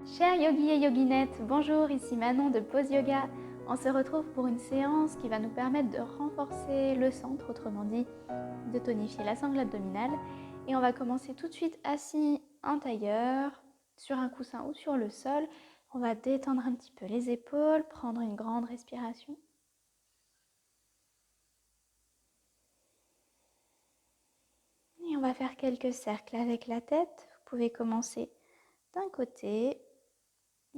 Chers yogis et yoginettes, bonjour, ici Manon de Pose Yoga. On se retrouve pour une séance qui va nous permettre de renforcer le centre, autrement dit de tonifier la sangle abdominale. Et on va commencer tout de suite assis en tailleur, sur un coussin ou sur le sol. On va détendre un petit peu les épaules, prendre une grande respiration. Et on va faire quelques cercles avec la tête. Vous pouvez commencer d'un côté.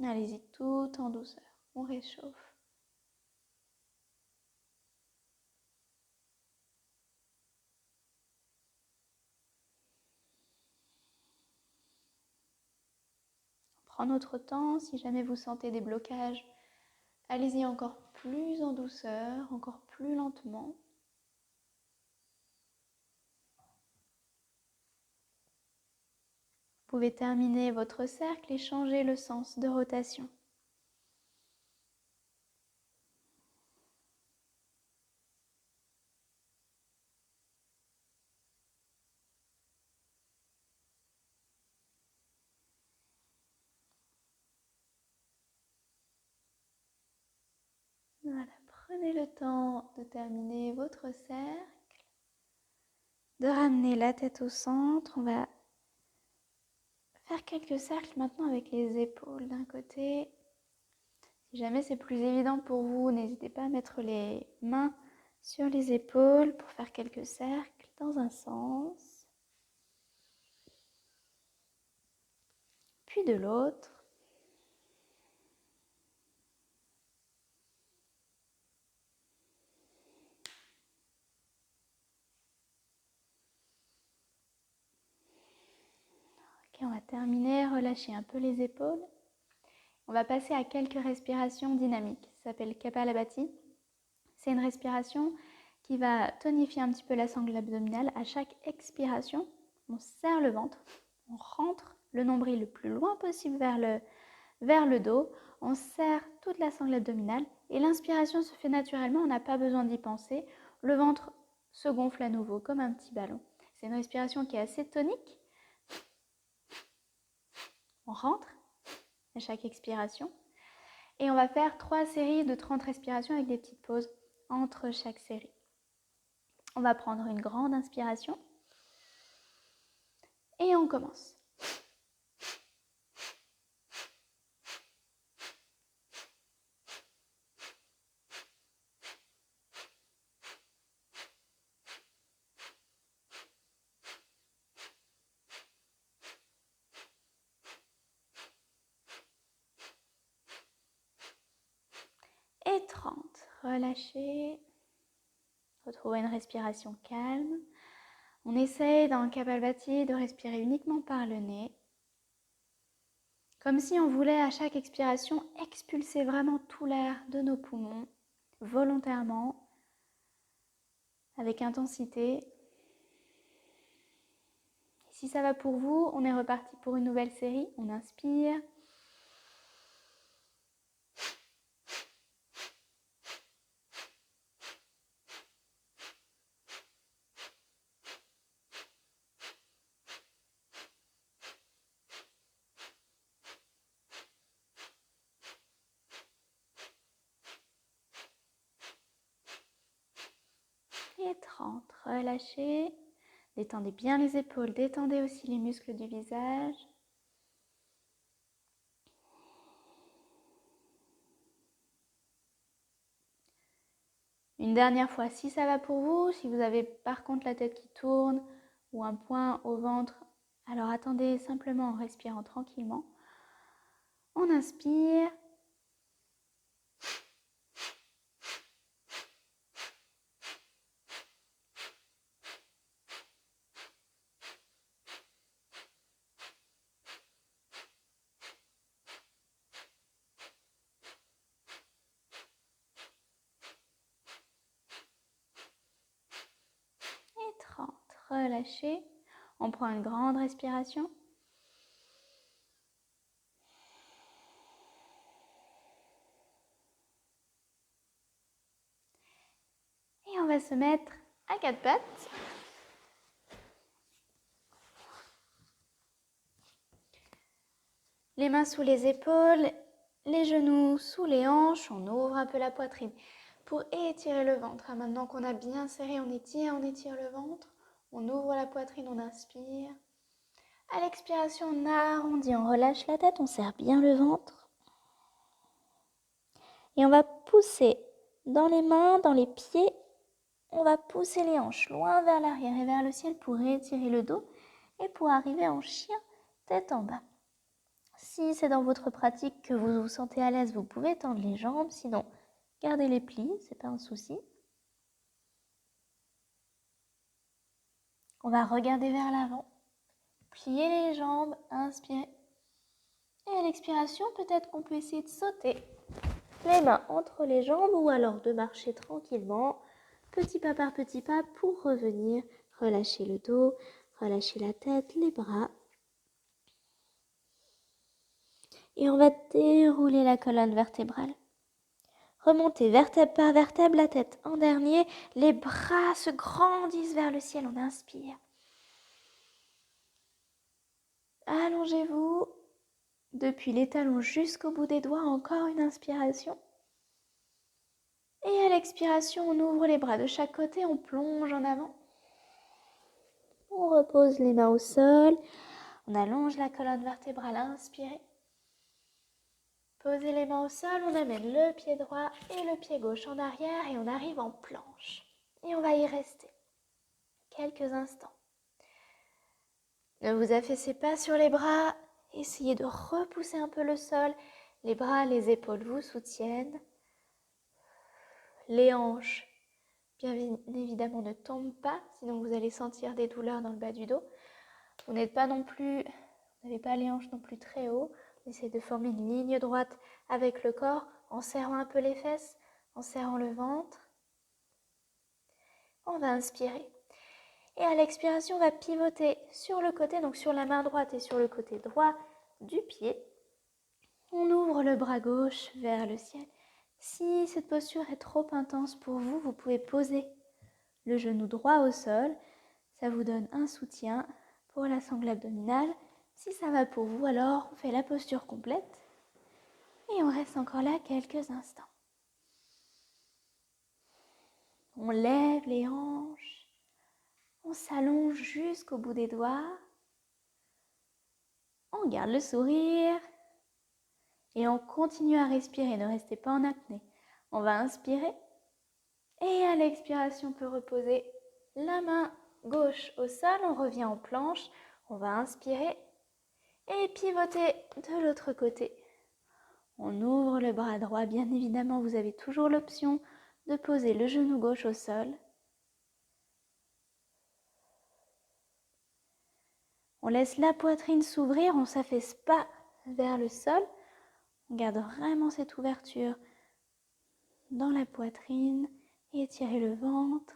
Allez-y tout en douceur. On réchauffe. On prend notre temps. Si jamais vous sentez des blocages, allez-y encore plus en douceur, encore plus lentement. Vous pouvez terminer votre cercle et changer le sens de rotation. Voilà, prenez le temps de terminer votre cercle, de ramener la tête au centre. On va faire quelques cercles maintenant avec les épaules d'un côté. Si jamais c'est plus évident pour vous, n'hésitez pas à mettre les mains sur les épaules pour faire quelques cercles dans un sens, puis de l'autre. Ok, on va terminer, relâcher un peu les épaules. On va passer à quelques respirations dynamiques. Ça s'appelle Kapalabhati. C'est une respiration qui va tonifier un petit peu la sangle abdominale. À chaque expiration, on serre le ventre, on rentre le nombril le plus loin possible vers le dos, on serre toute la sangle abdominale et l'inspiration se fait naturellement, on n'a pas besoin d'y penser. Le ventre se gonfle à nouveau comme un petit ballon. C'est une respiration qui est assez tonique. On rentre à chaque expiration et on va faire 3 séries de 30 respirations avec des petites pauses entre chaque série. On va prendre une grande inspiration et on commence. Et 30. Relâchez. Retrouvez une respiration calme. On essaye dans Kapalabhati de respirer uniquement par le nez. Comme si on voulait à chaque expiration expulser vraiment tout l'air de nos poumons, volontairement, avec intensité. Et si ça va pour vous, on est reparti pour une nouvelle série. On inspire. Et 30. Relâchez. Détendez bien les épaules, détendez aussi les muscles du visage. Une dernière fois, si ça va pour vous, si vous avez par contre la tête qui tourne ou un point au ventre, alors attendez simplement en respirant tranquillement. On inspire. Et 30. Relâchez. On prend une grande respiration. Et on va se mettre à 4 pattes. Les mains sous les épaules, les genoux sous les hanches, on ouvre un peu la poitrine pour étirer le ventre. Maintenant qu'on a bien serré, on étire le ventre, on ouvre la poitrine, on inspire. À l'expiration, on arrondit, on relâche la tête, on serre bien le ventre. Et on va pousser dans les mains, dans les pieds, on va pousser les hanches loin vers l'arrière et vers le ciel pour étirer le dos et pour arriver en chien, tête en bas. Si c'est dans votre pratique que vous vous sentez à l'aise, vous pouvez tendre les jambes, sinon gardez les plis, c'est pas un souci. On va regarder vers l'avant, plier les jambes, inspirer. Et à l'expiration, peut-être qu'on peut essayer de sauter les mains entre les jambes ou alors de marcher tranquillement, petit pas par petit pas pour revenir, relâcher le dos, relâcher la tête, les bras. Et on va dérouler la colonne vertébrale. Remontez vertèbre par vertèbre, la tête en dernier, les bras se grandissent vers le ciel, on inspire. Allongez-vous depuis les talons jusqu'au bout des doigts, encore une inspiration. Et à l'expiration, on ouvre les bras de chaque côté, on plonge en avant. On repose les mains au sol, on allonge la colonne vertébrale, inspirez. Posez les mains au sol, on amène le pied droit et le pied gauche en arrière et on arrive en planche. Et on va y rester quelques instants. Ne vous affaissez pas sur les bras, essayez de repousser un peu le sol. Les bras, les épaules vous soutiennent. Les hanches, bien évidemment, ne tombent pas, sinon vous allez sentir des douleurs dans le bas du dos. Vous n'avez pas les hanches non plus très haut. Essayez de former une ligne droite avec le corps en serrant un peu les fesses, en serrant le ventre. On va inspirer. Et à l'expiration, on va pivoter sur le côté, donc sur la main droite et sur le côté droit du pied. On ouvre le bras gauche vers le ciel. Si cette posture est trop intense pour vous, vous pouvez poser le genou droit au sol. Ça vous donne un soutien pour la sangle abdominale. Si ça va pour vous, alors on fait la posture complète. Et on reste encore là quelques instants. On lève les hanches. On s'allonge jusqu'au bout des doigts. On garde le sourire. Et on continue à respirer. Ne restez pas en apnée. On va inspirer. Et à l'expiration, on peut reposer la main gauche au sol. On revient en planche. On va inspirer. Et pivoter de l'autre côté. On ouvre le bras droit. Bien évidemment, vous avez toujours l'option de poser le genou gauche au sol. On laisse la poitrine s'ouvrir. On ne s'affaisse pas vers le sol. On garde vraiment cette ouverture dans la poitrine. Et étirez le ventre.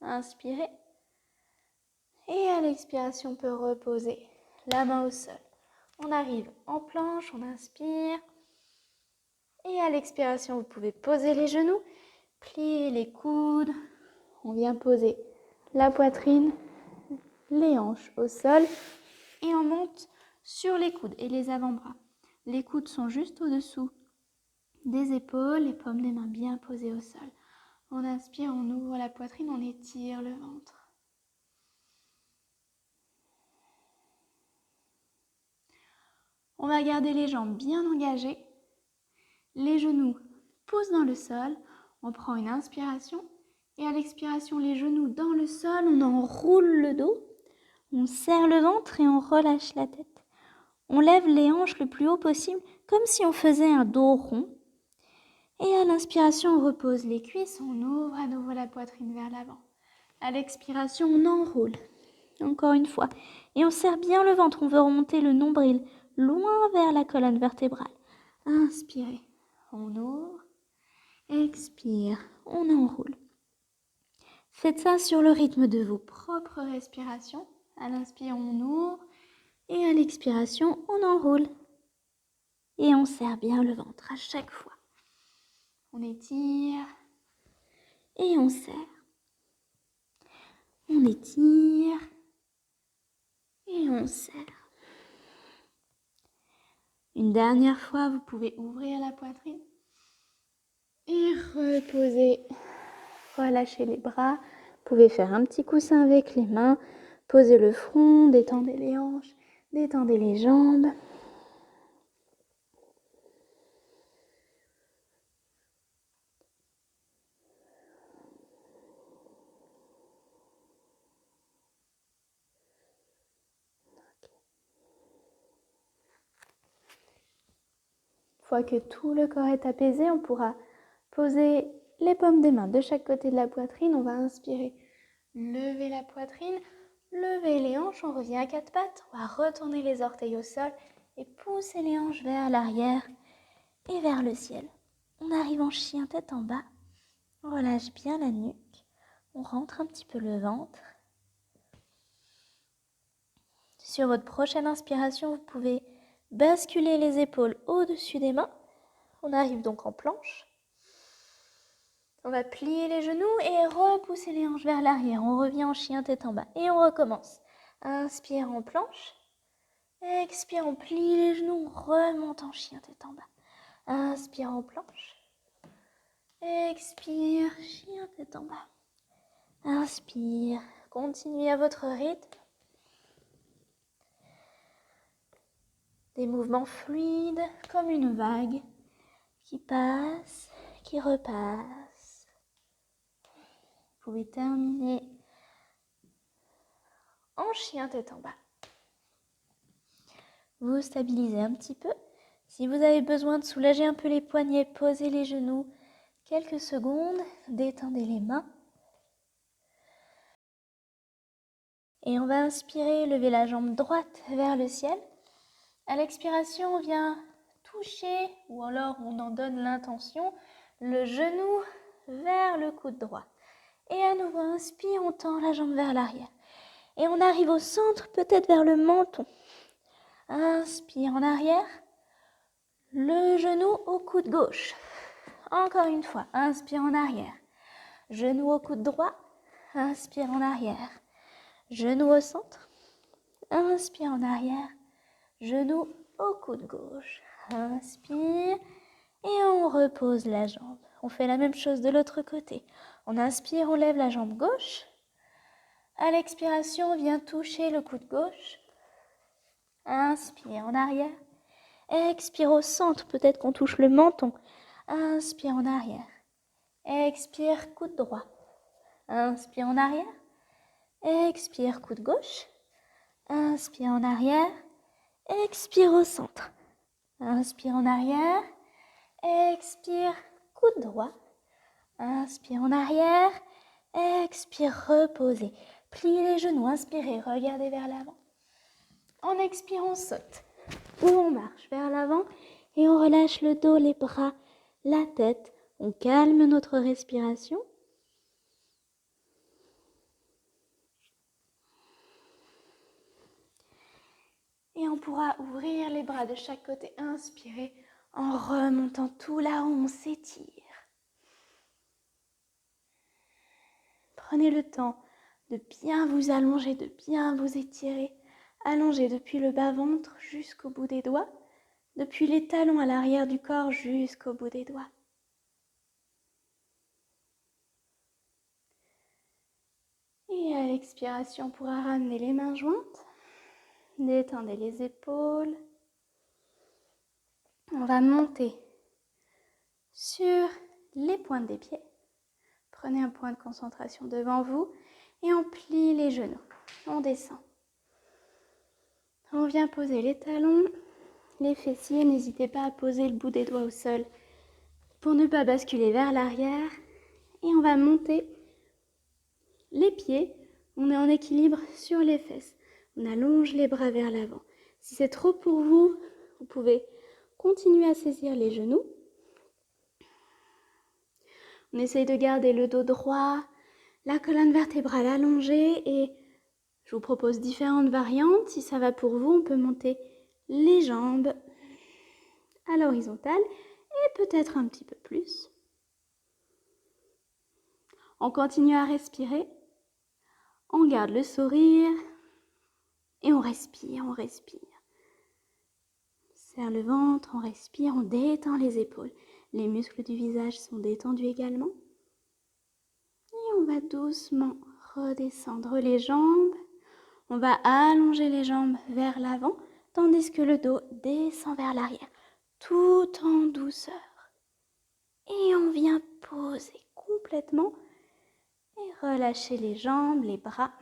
Inspirez. Et à l'expiration, on peut reposer la main au sol. On arrive en planche, on inspire. Et à l'expiration, vous pouvez poser les genoux, plier les coudes. On vient poser la poitrine, les hanches au sol. Et on monte sur les coudes et les avant-bras. Les coudes sont juste au-dessous des épaules, les paumes des mains bien posées au sol. On inspire, on ouvre la poitrine, on étire le ventre. On va garder les jambes bien engagées. Les genoux posent dans le sol. On prend une inspiration. Et à l'expiration, les genoux dans le sol. On enroule le dos. On serre le ventre et on relâche la tête. On lève les hanches le plus haut possible, comme si on faisait un dos rond. Et à l'inspiration, on repose les cuisses. On ouvre à nouveau la poitrine vers l'avant. À l'expiration, on enroule. Encore une fois. Et on serre bien le ventre. On veut remonter le nombril loin vers la colonne vertébrale. Inspirez. On ouvre. Expire. On enroule. Faites ça sur le rythme de vos propres respirations. À l'inspire, on ouvre. Et à l'expiration, on enroule. Et on serre bien le ventre à chaque fois. On étire. Et on serre. On étire. Et on serre. Une dernière fois, vous pouvez ouvrir la poitrine et reposer. Relâchez les bras. Vous pouvez faire un petit coussin avec les mains. Posez le front, détendez les hanches, détendez les jambes. Une fois que tout le corps est apaisé, on pourra poser les paumes des mains de chaque côté de la poitrine. On va inspirer, lever la poitrine, lever les hanches. On revient à quatre pattes. On va retourner les orteils au sol et pousser les hanches vers l'arrière et vers le ciel. On arrive en chien tête en bas. On relâche bien la nuque. On rentre un petit peu le ventre. Sur votre prochaine inspiration, vous pouvez basculer les épaules au-dessus des mains. On arrive donc en planche. On va plier les genoux et repousser les hanches vers l'arrière. On revient en chien tête en bas et on recommence. Inspire en planche. Expire, on plie les genoux, on remonte en chien tête en bas. Inspire en planche. Expire, chien tête en bas. Inspire, continuez à votre rythme. Des mouvements fluides comme une vague qui passe, qui repasse. Vous pouvez terminer en chien tête en bas. Vous stabilisez un petit peu. Si vous avez besoin de soulager un peu les poignets, posez les genoux quelques secondes, détendez les mains. Et on va inspirer, lever la jambe droite vers le ciel. À l'expiration, on vient toucher, ou alors on en donne l'intention, le genou vers le coude droit. Et à nouveau, inspire, on tend la jambe vers l'arrière. Et on arrive au centre, peut-être vers le menton. Inspire en arrière, le genou au coude gauche. Encore une fois, inspire en arrière, genou au coude droit, inspire en arrière, genou au centre, inspire en arrière, genou au coude gauche, inspire et on repose la jambe. On fait la même chose de l'autre côté. On inspire, on lève la jambe gauche. À l'expiration, on vient toucher le coude gauche. Inspire en arrière. Expire au centre, peut-être qu'on touche le menton. Inspire en arrière. Expire, coude droit. Inspire en arrière. Expire, coude gauche. Inspire en arrière. Expire au centre. Inspire en arrière. Expire, coude droit. Inspire en arrière. Expire, reposez. Pliez les genoux, inspirez, regardez vers l'avant. En expirant, on saute ou on marche vers l'avant et on relâche le dos, les bras, la tête. On calme notre respiration. Et on pourra ouvrir les bras de chaque côté, inspirer en remontant tout là où on s'étire. Prenez le temps de bien vous allonger, de bien vous étirer. Allongez depuis le bas-ventre jusqu'au bout des doigts, depuis les talons à l'arrière du corps jusqu'au bout des doigts. Et à l'expiration, on pourra ramener les mains jointes. Détendez les épaules. On va monter sur les pointes des pieds. Prenez un point de concentration devant vous et on plie les genoux. On descend. On vient poser les talons, les fessiers. N'hésitez pas à poser le bout des doigts au sol pour ne pas basculer vers l'arrière. Et on va monter les pieds. On est en équilibre sur les fesses. On allonge les bras vers l'avant. Si c'est trop pour vous, vous pouvez continuer à saisir les genoux. On essaye de garder le dos droit, la colonne vertébrale allongée et je vous propose différentes variantes. Si ça va pour vous, on peut monter les jambes à l'horizontale et peut-être un petit peu plus. On continue à respirer. On garde le sourire et on respire, on respire. vers le ventre, on respire, on détend les épaules. Les muscles du visage sont détendus également. Et on va doucement redescendre les jambes. On va allonger les jambes vers l'avant, tandis que le dos descend vers l'arrière, tout en douceur. Et on vient poser complètement et relâcher les jambes, les bras.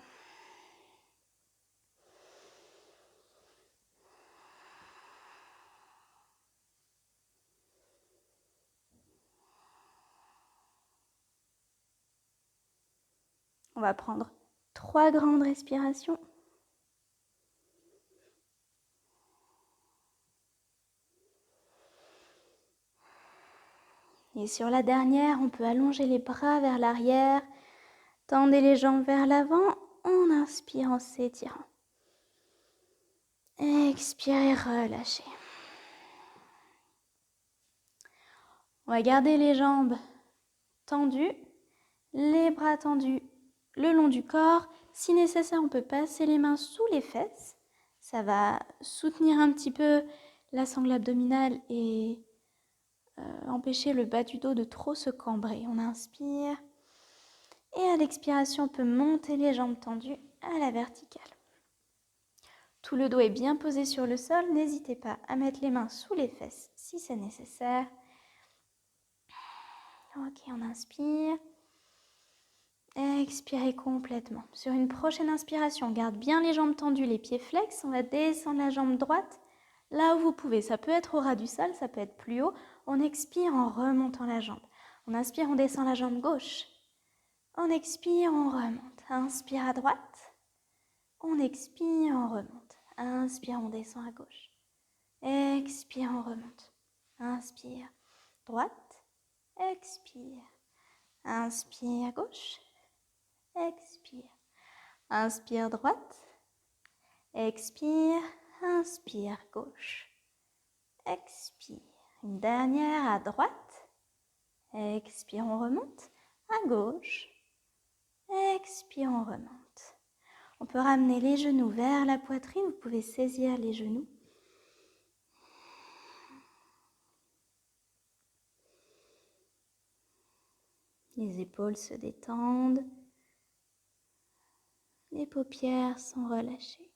On va prendre 3 grandes respirations. Et sur la dernière, on peut allonger les bras vers l'arrière, tendez les jambes vers l'avant, on inspire en s'étirant. Expirez, relâchez. On va garder les jambes tendues, les bras tendus le long du corps. Si nécessaire, on peut passer les mains sous les fesses. Ça va soutenir un petit peu la sangle abdominale et empêcher le bas du dos de trop se cambrer. On inspire et à l'expiration, on peut monter les jambes tendues à la verticale. Tout le dos est bien posé sur le sol. N'hésitez pas à mettre les mains sous les fesses si c'est nécessaire. Ok, on inspire. Expirez complètement. Sur une prochaine inspiration, garde bien les jambes tendues, les pieds flex. On va descendre la jambe droite là où vous pouvez. Ça peut être au ras du sol, ça peut être plus haut. On expire en remontant la jambe. On inspire, on descend la jambe gauche. On expire, on remonte. Inspire à droite. On expire, on remonte. Inspire, on descend à gauche. Expire, on remonte. Inspire, droite. Expire. Inspire à gauche. Expire. Inspire droite. Expire. Inspire gauche. Expire. Une dernière à droite. Expire, on remonte. À gauche. Expire, on remonte. On peut ramener les genoux vers la poitrine. Vous pouvez saisir les genoux. Les épaules se détendent. Les paupières sont relâchées.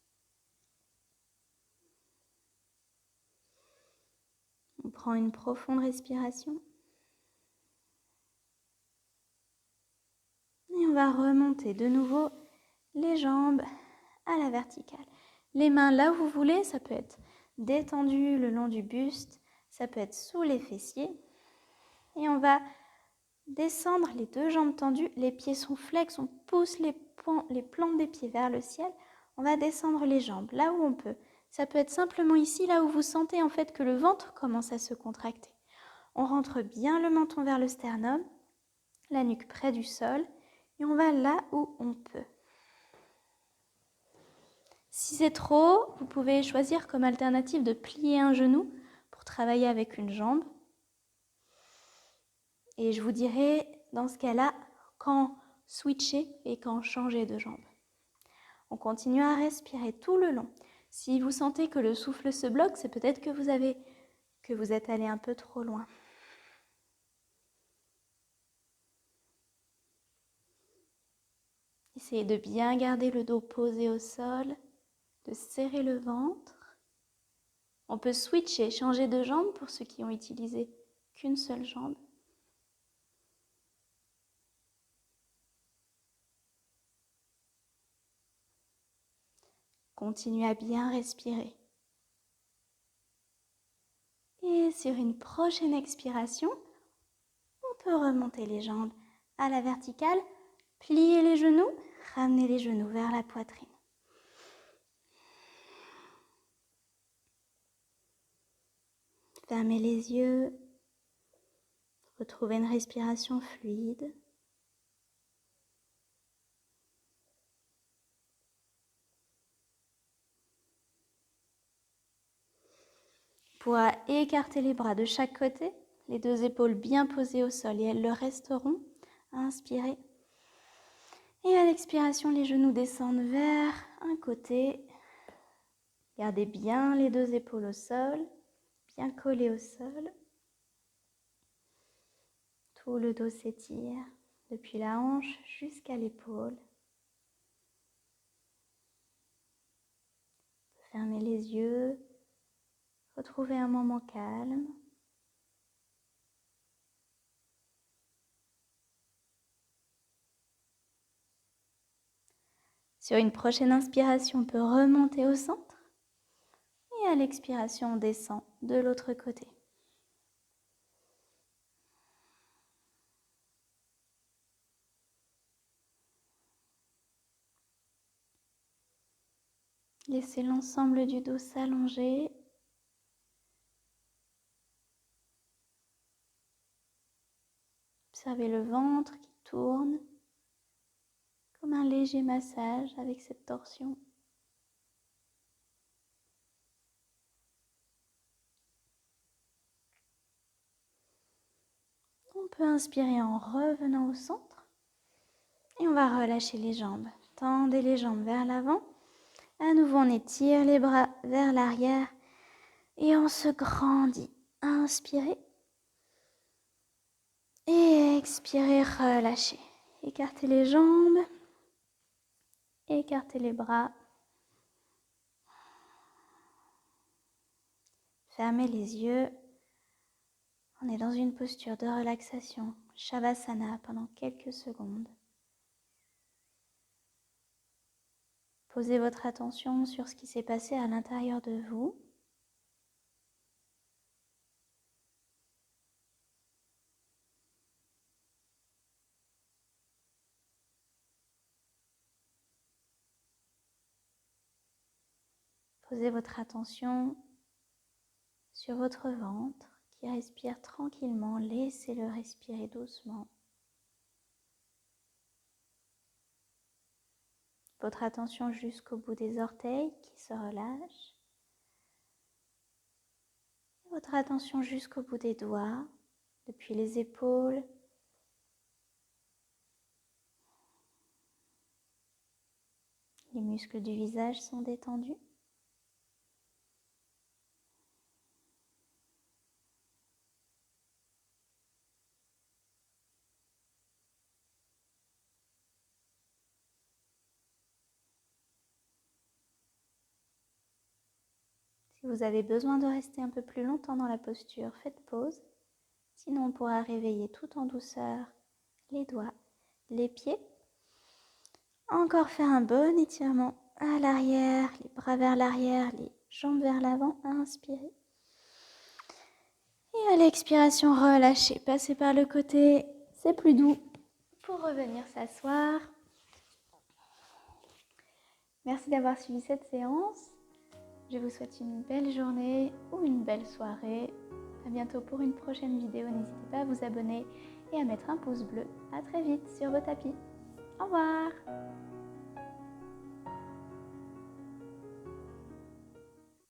On prend une profonde respiration. Et on va remonter de nouveau les jambes à la verticale. Les mains là où vous voulez, ça peut être détendu le long du buste, ça peut être sous les fessiers. Et on va descendre les 2 jambes tendues, les pieds sont flex, on pousse les plantes des pieds vers le ciel. On va descendre les jambes là où on peut. Ça peut être simplement ici, là où vous sentez en fait que le ventre commence à se contracter. On rentre bien le menton vers le sternum, la nuque près du sol et on va là où on peut. Si c'est trop, vous pouvez choisir comme alternative de plier un genou pour travailler avec une jambe. Et je vous dirai dans ce cas-là quand switcher et quand changer de jambe. On continue à respirer tout le long. Si vous sentez que le souffle se bloque, c'est peut-être que vous êtes allé un peu trop loin. Essayez de bien garder le dos posé au sol, de serrer le ventre. On peut switcher, changer de jambe pour ceux qui ont utilisé qu'une seule jambe. Continuez à bien respirer. Et sur une prochaine expiration, on peut remonter les jambes à la verticale, plier les genoux, ramener les genoux vers la poitrine. Fermez les yeux, retrouvez une respiration fluide. On pourra écarter les bras de chaque côté, les 2 épaules bien posées au sol et elles le resteront. Inspirez. Et à l'expiration, les genoux descendent vers un côté. Gardez bien les 2 épaules au sol. bien collé au sol. Tout le dos s'étire, depuis la hanche jusqu'à l'épaule. Fermez les yeux, retrouvez un moment calme. Sur une prochaine inspiration, on peut remonter au centre et à l'expiration, on descend de l'autre côté. Laissez l'ensemble du dos s'allonger. Observez le ventre qui tourne comme un léger massage avec cette torsion. On peut inspirer en revenant au centre et on va relâcher les jambes. Tendez les jambes vers l'avant. À nouveau, on étire les bras vers l'arrière et on se grandit. Inspirez et expirez, relâchez. Écartez les jambes, écartez les bras. Fermez les yeux. On est dans une posture de relaxation, Shavasana, pendant quelques secondes. Posez votre attention sur ce qui s'est passé à l'intérieur de vous. Posez votre attention sur votre ventre qui respire tranquillement. Laissez-le respirer doucement. Votre attention jusqu'au bout des orteils qui se relâchent. Votre attention jusqu'au bout des doigts, depuis les épaules. Les muscles du visage sont détendus. Si vous avez besoin de rester un peu plus longtemps dans la posture, faites pause. Sinon, on pourra réveiller tout en douceur les doigts, les pieds. Encore faire un bon étirement à l'arrière, les bras vers l'arrière, les jambes vers l'avant. Inspirez. Et à l'expiration, relâchez. Passez par le côté, c'est plus doux. Pour revenir s'asseoir. Merci d'avoir suivi cette séance. Je vous souhaite une belle journée ou une belle soirée. À bientôt pour une prochaine vidéo. N'hésitez pas à vous abonner et à mettre un pouce bleu. À très vite sur vos tapis. Au revoir.